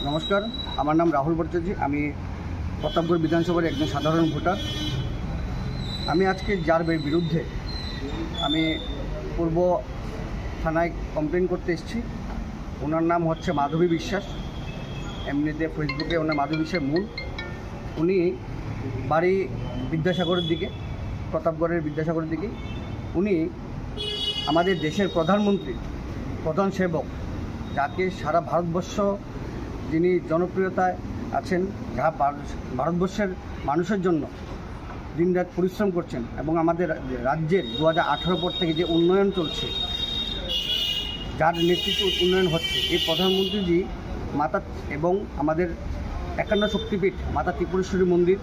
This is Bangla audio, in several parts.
নমস্কার, আমার নাম রাহুল ভট্টাচার্য। আমি প্রতাপগড় বিধানসভার একজন সাধারণ ভোটার। আমি আজকে যার বিরুদ্ধে আমি পূর্ব থানায় কমপ্লেন করতে এসেছি, ওনার নাম হচ্ছে মাধবী বিশ্বাস। এমনিতে ফেসবুকে ওনার মাধবী বিশ্বাস মূল। উনি বাড়ি বিদ্যাসাগরের দিকে, প্রতাপগড়ের বিদ্যাসাগরের দিকে। উনি আমাদের দেশের প্রধানমন্ত্রী, প্রধান সেবক, যাকে সারা ভারতবর্ষ যিনি জনপ্রিয়তায় আছেন, যা ভারতবর্ষের মানুষের জন্য দিনরাত পরিশ্রম করছেন এবং আমাদের রাজ্যের 2018 পর থেকে যে উন্নয়ন চলছে, যার নেতৃত্বে উন্নয়ন হচ্ছে, এই প্রধানমন্ত্রীজি মাতা এবং আমাদের 51 শক্তিপীঠ মাতা ত্রিপুরেশ্বরী মন্দির,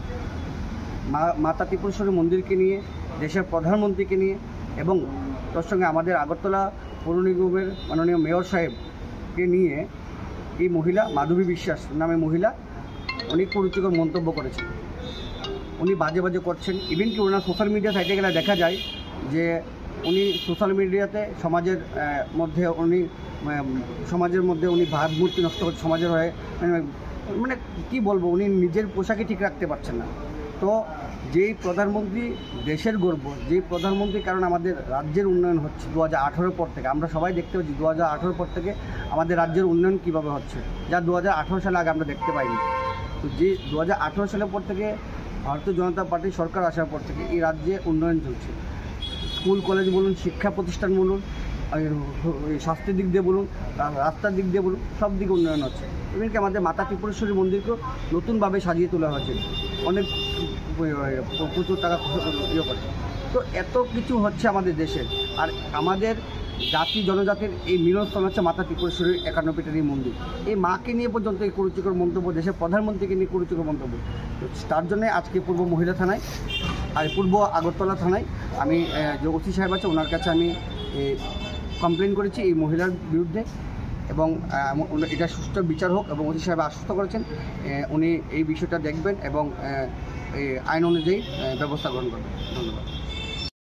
মাতা ত্রিপুরেশ্বরী মন্দিরকে নিয়ে, দেশের প্রধানমন্ত্রীকে নিয়ে এবং তার সঙ্গে আমাদের আগরতলা পৌর নিগমের মাননীয় মেয়র সাহেবকে নিয়ে এই মহিলা মাধবী বিশ্বাস নামে মহিলা উনি কুরুচিকর মন্তব্য করেছেন। উনি বাজে বাজে করছেন। ইভেন কি ওনার সোশ্যাল মিডিয়া সাইটে গেলে দেখা যায় যে উনি সোশ্যাল মিডিয়াতে সমাজের মধ্যে উনি ভাবমূর্তি নষ্ট করছে, সমাজের হয়ে মানে কি বলবো, উনি নিজের পোশাকে ঠিক রাখতে পারছেন না। তো যেই প্রধানমন্ত্রী দেশের গর্ব, যেই প্রধানমন্ত্রীর কারণে আমাদের রাজ্যের উন্নয়ন হচ্ছে 2018 পর থেকে, আমরা সবাই দেখতে পাচ্ছি 2018 পর থেকে আমাদের রাজ্যের উন্নয়ন কীভাবে হচ্ছে, যা 2018 সালে আগে আমরা দেখতে পাইনি। তো যে 2018 সালের পর থেকে ভারতীয় জনতা পার্টির সরকার আসার পর থেকে এই রাজ্যে উন্নয়ন চলছে। স্কুল কলেজ বলুন, শিক্ষা প্রতিষ্ঠান বলুন, স্বাস্থ্যের দিক দিয়ে বলুন, রাস্তার দিক দিয়ে বলুন, সব দিকে উন্নয়ন হচ্ছে। এমনকি আমাদের মাতা ত্রিপুরেশ্বরী মন্দিরকেও নতুনভাবে সাজিয়ে তোলা হয়েছে, অনেক প্রচুর টাকা ইয়ে করে। তো এত কিছু হচ্ছে আমাদের দেশের, আর আমাদের জাতি জনজাতির এই মিলনস্থল হচ্ছে মাতা ত্রিপুরেশ্বরীর 51 পীঠের এই মন্দির। এই মাকে নিয়ে পর্যন্ত এই কুরুচিকর মন্তব্য, দেশের প্রধানমন্ত্রীকে নিয়ে কুরুচিকর মন্তব্য। তার জন্যে আজকে পূর্ব মহিলা থানায় আর পূর্ব আগরতলা থানায় আমি যে ওসি সাহেব আছে ওনার কাছে আমি কমপ্লেন করেছি এই মহিলার বিরুদ্ধে, এবং এটা সুষ্ঠু বিচার হোক, এবং ওসি সাহেব আশ্বস্ত করেছেন উনি এই বিষয়টা দেখবেন এবং আইন অনুযায়ী ব্যবস্থা গ্রহণ করবেন। ধন্যবাদ।